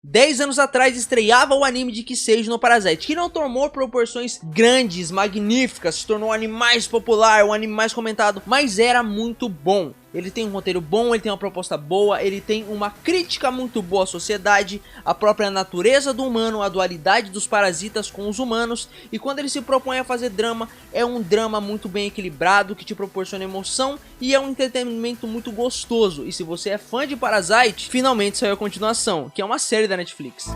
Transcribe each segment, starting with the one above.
10 anos atrás estreava o anime de Kiseijo no Parasite, que não tomou proporções grandes, magníficas, se tornou o anime mais popular, o anime mais comentado, mas era muito bom. Ele tem um roteiro bom, ele tem uma proposta boa, ele tem uma crítica muito boa à sociedade, a própria natureza do humano, a dualidade dos parasitas com os humanos, e quando ele se propõe a fazer drama, é um drama muito bem equilibrado, que te proporciona emoção, e é um entretenimento muito gostoso. E se você é fã de Parasite, finalmente saiu a continuação, que é uma série da Netflix.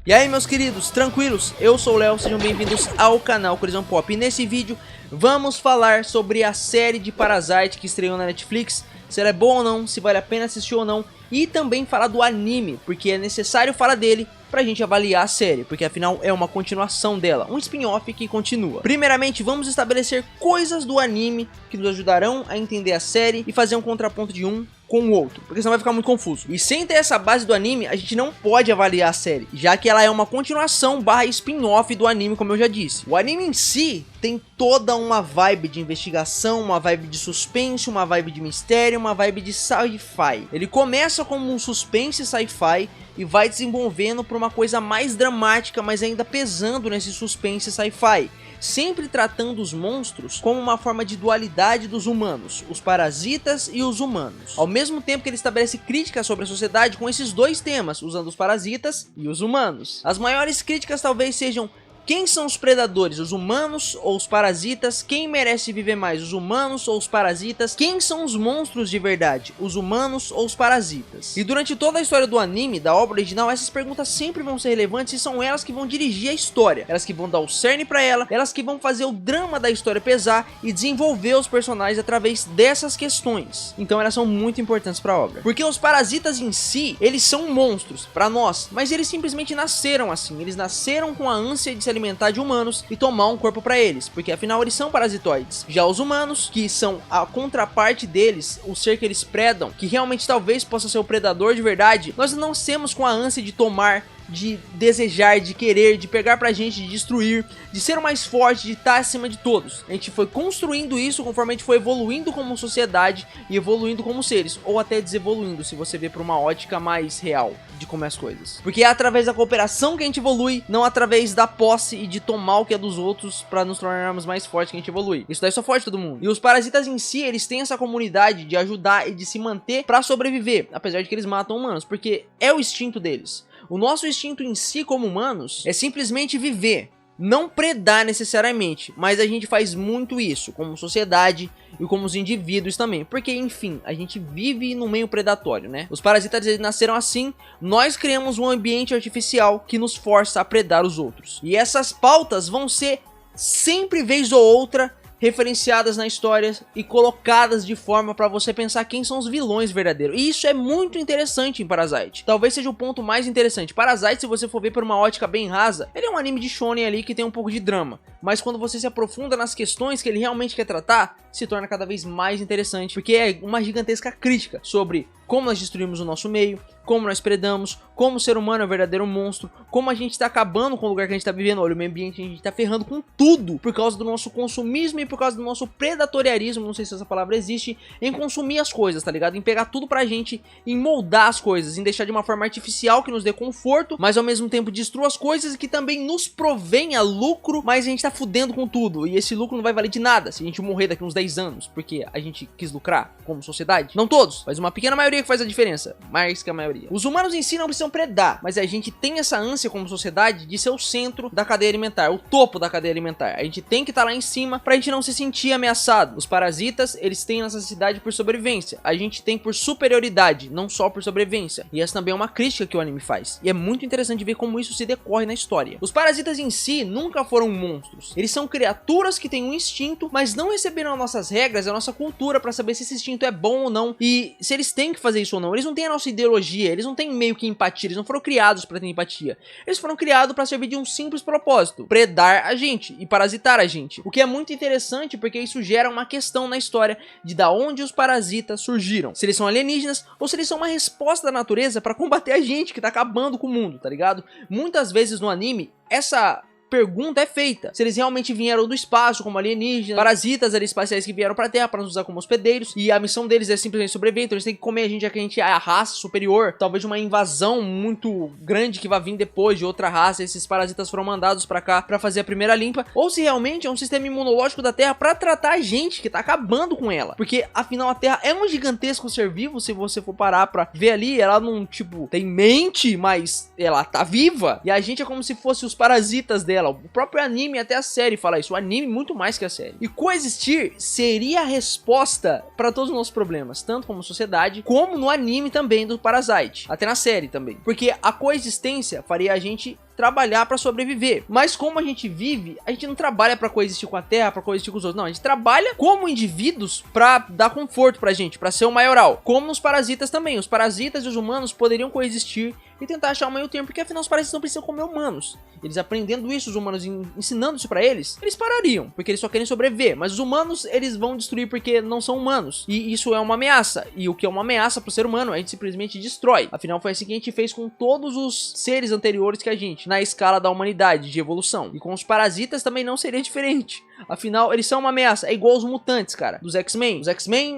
E aí, meus queridos, tranquilos? Eu sou o Léo, sejam bem-vindos ao canal Colisão Pop. E nesse vídeo vamos falar sobre a série de Parasite que estreou na Netflix, se ela é boa ou não, se vale a pena assistir ou não, e também falar do anime, porque é necessário falar dele pra gente avaliar a série, porque afinal é uma continuação dela, um spin-off que continua. Primeiramente, vamos estabelecer coisas do anime que nos ajudarão a entender a série e fazer um contraponto de um com o outro, porque senão vai ficar muito confuso. E sem ter essa base do anime, a gente não pode avaliar a série, já que ela é uma continuação barra spin-off do anime, como eu já disse. O anime em si tem toda uma vibe de investigação, uma vibe de suspense, uma vibe de mistério, uma vibe de sci-fi. Ele começa como um suspense sci-fi e vai desenvolvendo para uma coisa mais dramática, mas ainda pesando nesse suspense sci-fi, sempre tratando os monstros como uma forma de dualidade dos humanos, os parasitas e os humanos, ao mesmo tempo que ele estabelece críticas sobre a sociedade com esses dois temas, usando os parasitas e os humanos. As maiores críticas talvez sejam: quem são os predadores, os humanos ou os parasitas? Quem merece viver mais, os humanos ou os parasitas? Quem são os monstros de verdade, os humanos ou os parasitas? E durante toda a história do anime, da obra original, essas perguntas sempre vão ser relevantes e são elas que vão dirigir a história. Elas que vão dar o cerne pra ela, elas que vão fazer o drama da história pesar e desenvolver os personagens através dessas questões. Então elas são muito importantes pra obra. Porque os parasitas em si, eles são monstros pra nós, mas eles simplesmente nasceram assim. Eles nasceram com a ânsia de se alimentar de humanos e tomar um corpo para eles, porque afinal eles são parasitoides. Já os humanos, que são a contraparte deles, o ser que eles predam, que realmente talvez possa ser o predador de verdade, nós não nascemos com a ânsia de tomar, de desejar, de querer, de pegar pra gente, de destruir, de ser o mais forte, de estar acima de todos. A gente foi construindo isso conforme a gente foi evoluindo como sociedade e evoluindo como seres, ou até desevoluindo, se você ver por uma ótica mais real de como é as coisas. Porque é através da cooperação que a gente evolui, não através da posse e de tomar o que é dos outros pra nos tornarmos mais fortes que a gente evolui. Isso daí só fode todo mundo. E os parasitas em si, eles têm essa comunidade de ajudar e de se manter pra sobreviver, apesar de que eles matam humanos, porque é o instinto deles. O nosso instinto em si como humanos é simplesmente viver, não predar necessariamente, mas a gente faz muito isso como sociedade e como os indivíduos também, porque enfim, a gente vive no meio predatório, né? Os parasitas eles nasceram assim, nós criamos um ambiente artificial que nos força a predar os outros. E essas pautas vão ser sempre vez ou outra referenciadas na história e colocadas de forma para você pensar quem são os vilões verdadeiros. E isso é muito interessante em Parasite. Talvez seja o ponto mais interessante. Parasite, se você for ver por uma ótica bem rasa, ele é um anime de shonen ali que tem um pouco de drama. Mas quando você se aprofunda nas questões que ele realmente quer tratar, se torna cada vez mais interessante, porque é uma gigantesca crítica sobre como nós destruímos o nosso meio, como nós predamos, como o ser humano é um verdadeiro monstro, como a gente está acabando com o lugar que a gente está vivendo. Olha, o meio ambiente, a gente está ferrando com tudo por causa do nosso consumismo e por causa do nosso predatoriarismo, não sei se essa palavra existe, em consumir as coisas, tá ligado? Em pegar tudo pra gente, em moldar as coisas, em deixar de uma forma artificial que nos dê conforto, mas ao mesmo tempo destrua as coisas e que também nos provenha lucro, mas a gente tá fudendo com tudo, e esse lucro não vai valer de nada se a gente morrer daqui uns 10 anos, porque a gente quis lucrar como sociedade. Não todos, mas uma pequena maioria que faz a diferença, mais que a maioria. Os humanos em si não precisam predar, mas a gente tem essa ânsia como sociedade de ser o centro da cadeia alimentar, o topo da cadeia alimentar. A gente tem que estar lá em cima pra gente não se sentir ameaçado. Os parasitas, eles têm necessidade por sobrevivência. A gente tem por superioridade, não só por sobrevivência. E essa também é uma crítica que o anime faz. E é muito interessante ver como isso se decorre na história. Os parasitas em si nunca foram monstros. Eles são criaturas que têm um instinto, mas não receberam as nossas regras, a nossa cultura pra saber se esse instinto é bom ou não. E se eles têm que fazer isso ou não. Eles não têm a nossa ideologia, eles não têm meio que empatia, eles não foram criados pra ter empatia. Eles foram criados pra servir de um simples propósito: predar a gente e parasitar a gente. O que é muito interessante porque isso gera uma questão na história de da onde os parasitas surgiram. Se eles são alienígenas ou se eles são uma resposta da natureza pra combater a gente que tá acabando com o mundo, tá ligado? Muitas vezes no anime, essa pergunta é feita. Se eles realmente vieram do espaço como alienígenas, parasitas ali espaciais que vieram pra Terra pra nos usar como hospedeiros, e a missão deles é simplesmente sobreviver, então eles têm que comer a gente, já que a gente é a raça superior, talvez de uma invasão muito grande que vai vir depois de outra raça, esses parasitas foram mandados pra cá pra fazer a primeira limpa, ou se realmente é um sistema imunológico da Terra pra tratar a gente, que tá acabando com ela, porque afinal a Terra é um gigantesco ser vivo, se você for parar pra ver ali, ela não, tipo, tem mente, mas ela tá viva, e a gente é como se fosse os parasitas dela. O próprio anime, até a série fala isso, o anime muito mais que a série. E coexistir seria a resposta para todos os nossos problemas, tanto como sociedade, como no anime também do Parasite, até na série também. Porque a coexistência faria a gente trabalhar pra sobreviver. Mas como a gente vive, a gente não trabalha pra coexistir com a Terra, pra coexistir com os outros. Não, a gente trabalha como indivíduos pra dar conforto pra gente, pra ser o maioral. Como nos parasitas também. Os parasitas e os humanos poderiam coexistir e tentar achar o meio termo, porque afinal os parasitas não precisam comer humanos. Eles aprendendo isso, os humanos ensinando isso pra eles, eles parariam, porque eles só querem sobreviver. Mas os humanos, eles vão destruir porque não são humanos. E isso é uma ameaça. E o que é uma ameaça pro ser humano, a gente simplesmente destrói. Afinal, foi assim que a gente fez com todos os seres anteriores que a gente, na escala da humanidade, de evolução. E com os parasitas também não seria diferente. Afinal, eles são uma ameaça. É igual os mutantes, cara, dos X-Men. Os X-Men,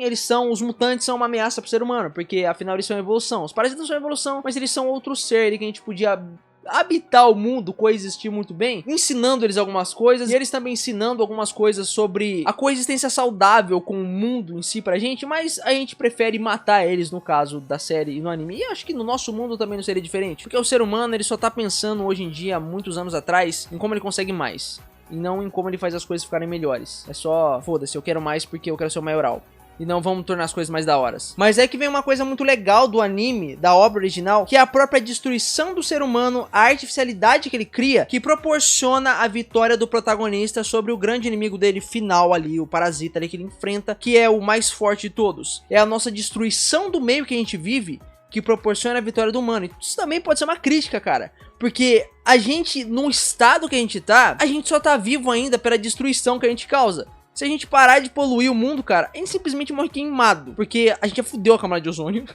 os mutantes são uma ameaça pro ser humano, porque afinal eles são evolução. Os parasitas são evolução, mas eles são outro ser que a gente podia habitar o mundo, coexistir muito bem, ensinando eles algumas coisas, e eles também ensinando algumas coisas sobre a coexistência saudável com o mundo em si pra gente, mas a gente prefere matar eles no caso da série e no anime, e acho que no nosso mundo também não seria diferente, porque o ser humano, ele só tá pensando hoje em dia, muitos anos atrás, em como ele consegue mais, e não em como ele faz as coisas ficarem melhores. É só, foda-se, eu quero mais porque eu quero ser o maioral. E não vamos tornar as coisas mais da hora. Mas é que vem uma coisa muito legal do anime, da obra original, que é a própria destruição do ser humano, a artificialidade que ele cria, que proporciona a vitória do protagonista sobre o grande inimigo dele final ali, o parasita ali que ele enfrenta, que é o mais forte de todos. É a nossa destruição do meio que a gente vive, que proporciona a vitória do humano. Isso também pode ser uma crítica, cara. Porque a gente, no estado que a gente só tá vivo ainda pela destruição que a gente causa. Se a gente parar de poluir o mundo, cara, a gente simplesmente morre queimado. Porque a gente já fudeu a camada de ozônio.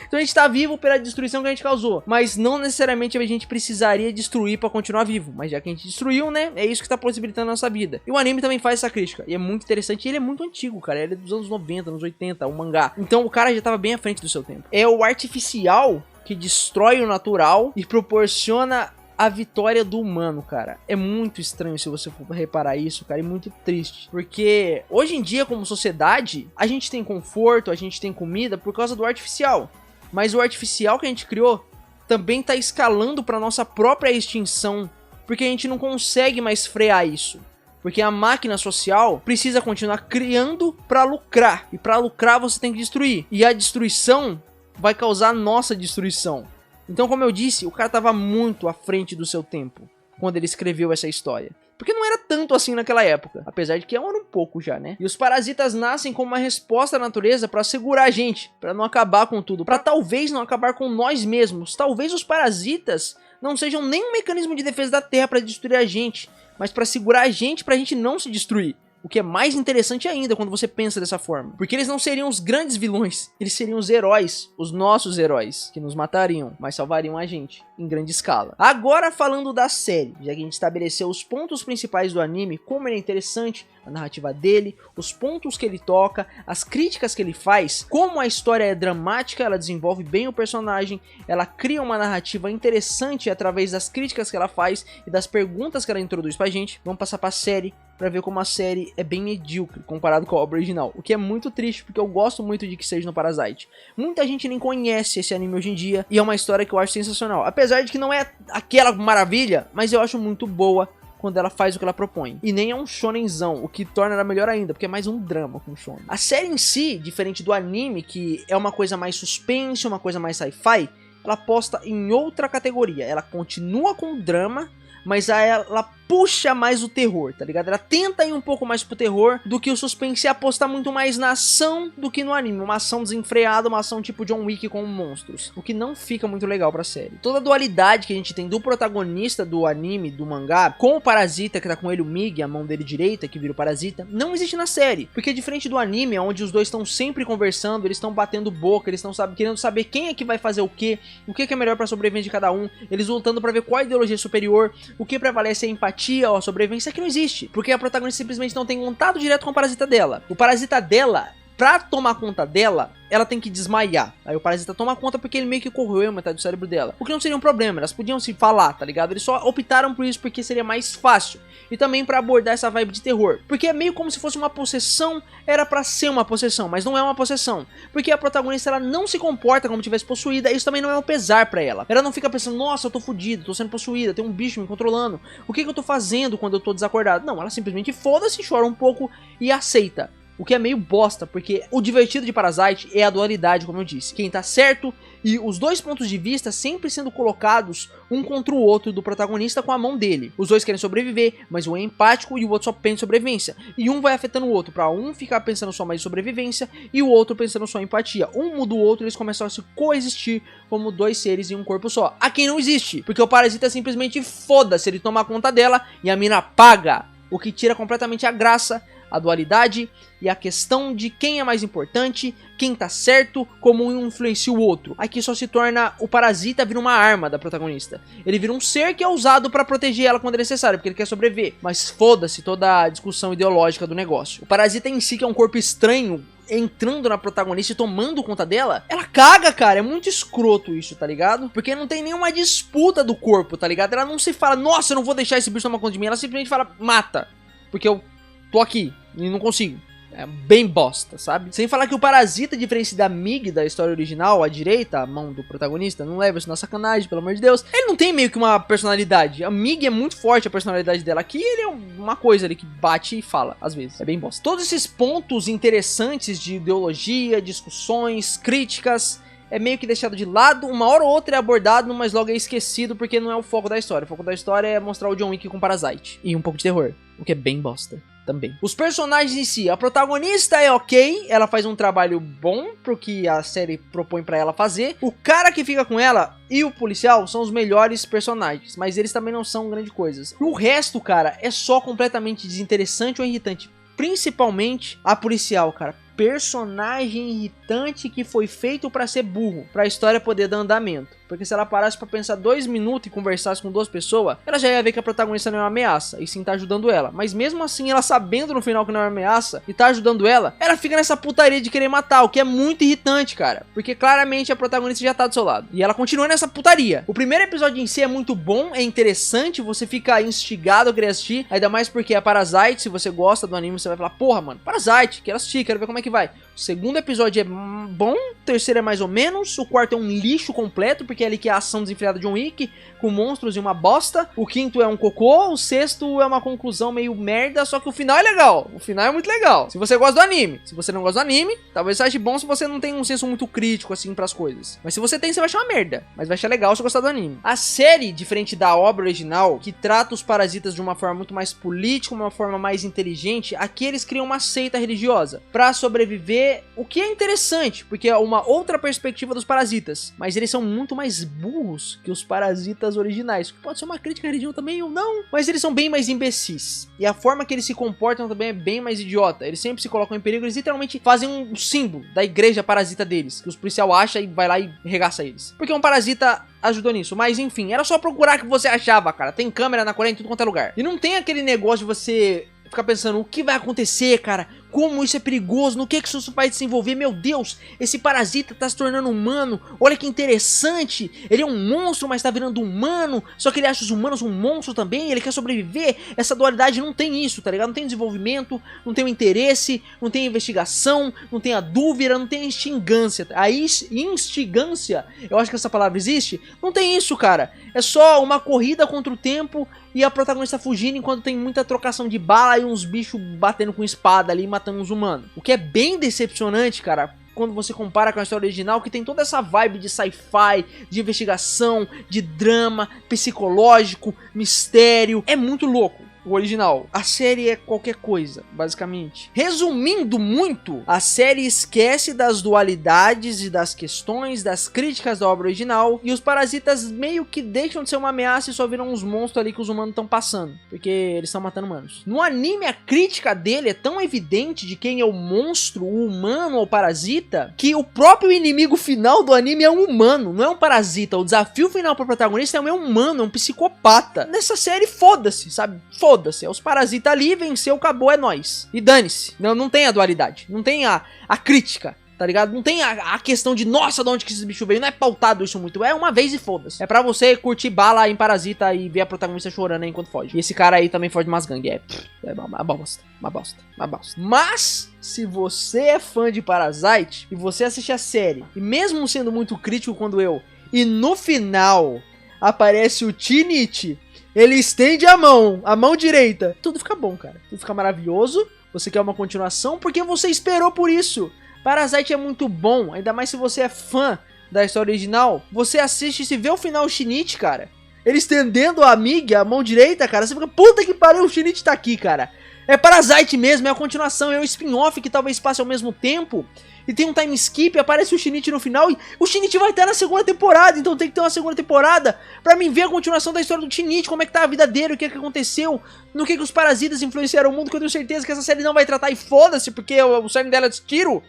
Então a gente tá vivo pela destruição que a gente causou. Mas não necessariamente a gente precisaria destruir pra continuar vivo. Mas já que a gente destruiu, né, é isso que tá possibilitando a nossa vida. E o anime também faz essa crítica. E é muito interessante. E ele é muito antigo, cara. Ele é dos anos 90, anos 80, o mangá. Então o cara já tava bem à frente do seu tempo. É o artificial que destrói o natural e proporciona a vitória do humano, cara. É muito estranho se você for reparar isso, cara, e muito triste. Porque hoje em dia, como sociedade, a gente tem conforto, a gente tem comida por causa do artificial. Mas o artificial que a gente criou também tá escalando pra nossa própria extinção. Porque a gente não consegue mais frear isso. Porque a máquina social precisa continuar criando pra lucrar. E pra lucrar você tem que destruir. E a destruição vai causar a nossa destruição. Então, como eu disse, o cara tava muito à frente do seu tempo quando ele escreveu essa história. Porque não era tanto assim naquela época, apesar de que era um pouco já, né? E os parasitas nascem como uma resposta à natureza pra segurar a gente, pra não acabar com tudo, pra talvez não acabar com nós mesmos. Talvez os parasitas não sejam nem um mecanismo de defesa da Terra pra destruir a gente, mas pra segurar a gente pra gente não se destruir. O que é mais interessante ainda quando você pensa dessa forma. Porque eles não seriam os grandes vilões. Eles seriam os heróis. Os nossos heróis. Que nos matariam. Mas salvariam a gente. Em grande escala. Agora falando da série. Já que a gente estabeleceu os pontos principais do anime. Como ele é interessante. A narrativa dele. Os pontos que ele toca. As críticas que ele faz. Como a história é dramática. Ela desenvolve bem o personagem. Ela cria uma narrativa interessante através das críticas que ela faz. E das perguntas que ela introduz pra gente. Vamos passar pra série. Pra ver como a série é bem medíocre comparado com a obra original. O que é muito triste, porque eu gosto muito de que seja no Parasite. Muita gente nem conhece esse anime hoje em dia, e é uma história que eu acho sensacional. Apesar de que não é aquela maravilha, mas eu acho muito boa quando ela faz o que ela propõe. E nem é um shonenzão, o que torna ela melhor ainda, porque é mais um drama com shonen. A série em si, diferente do anime, que é uma coisa mais suspense, uma coisa mais sci-fi, ela aposta em outra categoria. Ela continua com o drama, mas ela puxa mais o terror, tá ligado? Ela tenta ir um pouco mais pro terror do que o suspense e aposta muito mais na ação do que no anime. Uma ação desenfreada, uma ação tipo John Wick com monstros. O que não fica muito legal pra série. Toda a dualidade que a gente tem do protagonista do anime, do mangá, com o parasita que tá com ele, o Mig, a mão dele direita, que vira o parasita, não existe na série. Porque diferente do anime, onde os dois estão sempre conversando, eles estão batendo boca, eles estão querendo saber quem é que vai fazer o que é melhor pra sobrevivência de cada um, eles lutando pra ver qual a ideologia superior, o que prevalece é a empatia, empatia ou a sobrevivência que não existe. Porque a protagonista simplesmente não tem contato direto com o parasita dela. O parasita dela, pra tomar conta dela, ela tem que desmaiar. Aí o parasita toma conta porque ele meio que corroeu metade do cérebro dela. O que não seria um problema, elas podiam se falar, tá ligado? Eles só optaram por isso porque seria mais fácil. E também pra abordar essa vibe de terror. Porque é meio como se fosse uma possessão, era pra ser uma possessão, mas não é uma possessão. Porque a protagonista, ela não se comporta como se tivesse possuída, isso também não é um pesar pra ela. Ela não fica pensando, nossa, eu tô fudido, tô sendo possuída, tem um bicho me controlando. O que eu tô fazendo quando eu tô desacordado? Não, ela simplesmente foda-se, chora um pouco e aceita. O que é meio bosta, porque o divertido de Parasite é a dualidade, como eu disse. Quem tá certo e os dois pontos de vista sempre sendo colocados um contra o outro do protagonista com a mão dele. Os dois querem sobreviver, mas um é empático e o outro só pensa em sobrevivência. E um vai afetando o outro, pra um ficar pensando só mais em sobrevivência e o outro pensando só em empatia. Um muda o outro e eles começam a se coexistir como dois seres em um corpo só. Aqui não existe, porque o parasita simplesmente foda-se, ele toma conta dela e a mina paga. O que tira completamente a graça, a dualidade e a questão de quem é mais importante, quem tá certo, como um influencia o outro. Aqui só se torna o parasita vira uma arma da protagonista. Ele vira um ser que é usado pra proteger ela quando é necessário, porque ele quer sobreviver. Mas foda-se toda a discussão ideológica do negócio. O parasita em si, que é um corpo estranho, entrando na protagonista e tomando conta dela, ela caga, cara. É muito escroto isso, tá ligado? Porque não tem nenhuma disputa do corpo, tá ligado? Ela não se fala, nossa, eu não vou deixar esse bicho tomar conta de mim. Ela simplesmente fala, mata, porque eu tô aqui e não consigo. É bem bosta, sabe? Sem falar que o parasita, diferente da Mig da história original, a direita, a mão do protagonista, não leva isso na sacanagem, pelo amor de Deus. Ele não tem meio que uma personalidade. A Mig é muito forte a personalidade dela. Aqui ele é uma coisa ali que bate e fala, às vezes. É bem bosta. Todos esses pontos interessantes de ideologia, discussões, críticas, é meio que deixado de lado, uma hora ou outra é abordado, mas logo é esquecido porque não é o foco da história. O foco da história é mostrar o John Wick com Parasite. E um pouco de terror, o que é bem bosta também. Os personagens em si, a protagonista é ok, ela faz um trabalho bom pro que a série propõe pra ela fazer. O cara que fica com ela e o policial são os melhores personagens, mas eles também não são grandes coisas. O resto, cara, é só completamente desinteressante ou irritante. Principalmente a policial, cara. Personagem irritante que foi feito pra ser burro, pra história poder dar andamento. Porque se ela parasse pra pensar 2 minutos e conversasse com 2 pessoas, ela já ia ver que a protagonista não é uma ameaça, e sim tá ajudando ela. Mas mesmo assim, ela sabendo no final que não é uma ameaça, e tá ajudando ela, ela fica nessa putaria de querer matar, o que é muito irritante, cara. Porque claramente a protagonista já tá do seu lado. E ela continua nessa putaria. O primeiro episódio em si é muito bom, é interessante, você fica instigado a querer assistir, ainda mais porque é Parasite, se você gosta do anime, você vai falar, porra, mano, Parasite, quero assistir, quero ver como é que vai. O segundo episódio é bom, o terceiro é mais ou menos, o quarto é um lixo completo, porque é ali que é a ação desenfreada de John Wick, com monstros e uma bosta. O quinto é um cocô, o sexto é uma conclusão meio merda, só que o final é legal. O final é muito legal, se você gosta do anime. Se você não gosta do anime, talvez seja bom se você não tem um senso muito crítico, assim, pras coisas. Mas se você tem, você vai achar uma merda. Mas vai achar legal se gostar do anime. A série, diferente da obra original, que trata os parasitas de uma forma muito mais política, uma forma mais inteligente, aqui eles criam uma seita religiosa pra sobreviver, o que é interessante, porque é uma outra perspectiva dos parasitas. Mas eles são muito mais burros que os parasitas originais, que pode ser uma crítica à religião também ou não, mas eles são bem mais imbecis. E a forma que eles se comportam também é bem mais idiota. Eles sempre se colocam em perigo, eles literalmente fazem um símbolo da igreja parasita deles, que os policiais acham e vai lá e regaça eles. Porque um parasita ajudou nisso, mas enfim, era só procurar que você achava, cara. Tem câmera na Coreia em tudo quanto é lugar. E não tem aquele negócio de você ficar pensando, o que vai acontecer, cara? Como isso é perigoso? No que isso vai desenvolver? Meu Deus, esse parasita tá se tornando humano. Olha que interessante. Ele é um monstro, mas tá virando humano. Só que ele acha os humanos um monstro também. Ele quer sobreviver. Essa dualidade não tem isso, tá ligado? Não tem desenvolvimento, não tem o interesse, não tem investigação, não tem a dúvida, não tem a instigância. A instigância, eu acho que essa palavra existe. Não tem isso, cara. É só uma corrida contra o tempo e a protagonista fugindo enquanto tem muita trocação de bala e uns bichos batendo com espada ali, matando uns humanos. O que é bem decepcionante, cara, quando você compara com a história original, que tem toda essa vibe de sci-fi, de investigação, de drama, psicológico, mistério. É muito louco. o original. A série é qualquer coisa, basicamente. Resumindo muito, a série esquece das dualidades e das questões, das críticas da obra original, e os parasitas meio que deixam de ser uma ameaça e só viram uns monstros ali que os humanos estão passando, porque eles estão matando humanos. No anime, a crítica dele é tão evidente de quem é o monstro, o humano ou o parasita, que o próprio inimigo final do anime é um humano, não é um parasita. O desafio final pro protagonista é um humano, é um psicopata. Nessa série, foda-se, sabe? Foda-se. É os parasitas ali, venceu, acabou, é nóis. E dane-se. Não tem a dualidade. Não tem a crítica. Tá ligado? Não tem a questão de, nossa, de onde que esse bicho veio. Não é pautado isso muito. É uma vez e foda-se. É pra você curtir bala em Parasita e ver a protagonista chorando aí enquanto foge. E esse cara aí também foge de umas gangues. É uma bosta. Uma bosta. Uma bosta. Mas, se você é fã de Parasite e você assiste a série, e mesmo sendo muito crítico quando eu, e no final aparece o Shinichi, ele estende a mão direita, tudo fica bom, cara. Tudo fica maravilhoso. Você quer uma continuação porque você esperou por isso. Parasite é muito bom, ainda mais se você é fã da história original. Você assiste e se vê o final Shinichi, cara, ele estendendo a amiga, a mão direita, cara, você fica, puta que pariu, o Shinichi tá aqui, cara. É Parasite mesmo, é a continuação, é o spin-off que talvez passe ao mesmo tempo. E tem um time skip, aparece o Shinichi no final e o Shinichi vai estar na segunda temporada, então tem que ter uma segunda temporada pra mim ver a continuação da história do Shinichi, como é que tá a vida dele, o que é que aconteceu, no que os parasitas influenciaram o mundo, que eu tenho certeza que essa série não vai tratar e foda-se, porque o cerne dela é de tiro.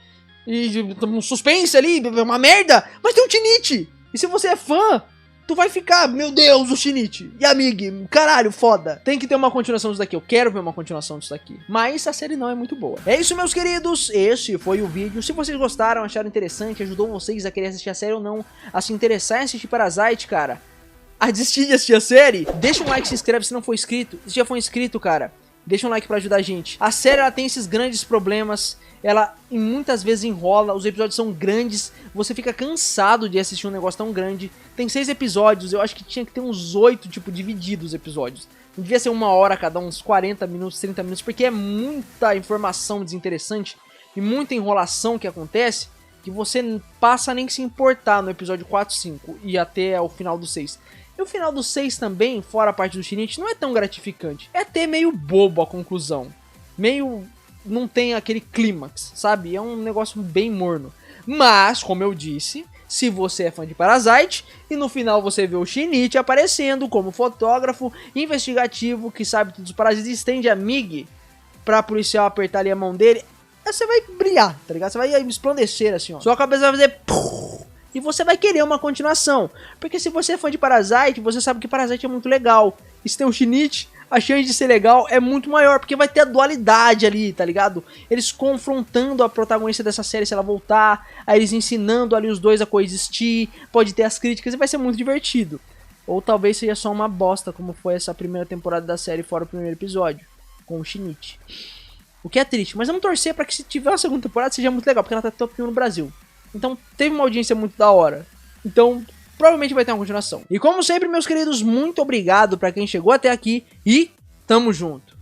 E um suspense ali, uma merda, mas tem um Shinichi. E se você é fã, tu vai ficar, meu Deus, o Shinichi. E amigo, caralho, foda. Tem que ter uma continuação disso daqui, eu quero ver uma continuação disso daqui. Mas a série não é muito boa. É isso, meus queridos, esse foi o vídeo. Se vocês gostaram, acharam interessante, ajudou vocês a querer assistir a série ou não, a se interessar em assistir Parasite, cara, a desistir de assistir a série, deixa um like, se inscreve se não for inscrito. Se já for inscrito, cara, deixa um like pra ajudar a gente. A série, ela tem esses grandes problemas. Ela muitas vezes enrola, os episódios são grandes, você fica cansado de assistir um negócio tão grande. Tem 6 episódios, eu acho que tinha que ter uns 8, tipo, divididos os episódios. Não devia ser 1 hora cada, uns 40 minutos, 30 minutos, porque é muita informação desinteressante e muita enrolação que acontece, que você passa a nem se importar no episódio 4, 5 e até o final do 6. E o final do 6 também, fora a parte do Shinichi, não é tão gratificante. É até meio bobo a conclusão. Meio... não tem aquele clímax, sabe? É um negócio bem morno. Mas, como eu disse, se você é fã de Parasite e no final você vê o Shinichi aparecendo como fotógrafo investigativo que sabe tudo dos parasitas e estende a Mig pra policial apertar ali a mão dele, você vai brilhar, tá ligado? Você vai esplandecer assim, ó. Sua cabeça vai fazer... e você vai querer uma continuação. Porque se você é fã de Parasite, você sabe que Parasite é muito legal. E se tem um Shinichi, a chance de ser legal é muito maior, porque vai ter a dualidade ali, tá ligado? Eles confrontando a protagonista dessa série se ela voltar, aí eles ensinando ali os dois a coexistir, pode ter as críticas e vai ser muito divertido. Ou talvez seja só uma bosta, como foi essa primeira temporada da série, fora o primeiro episódio, com o Shinichi. O que é triste, mas vamos torcer pra que se tiver uma segunda temporada seja muito legal, porque ela tá top 1 no Brasil. Então teve uma audiência muito da hora. Então... provavelmente vai ter uma continuação. E como sempre, meus queridos, muito obrigado pra quem chegou até aqui e tamo junto.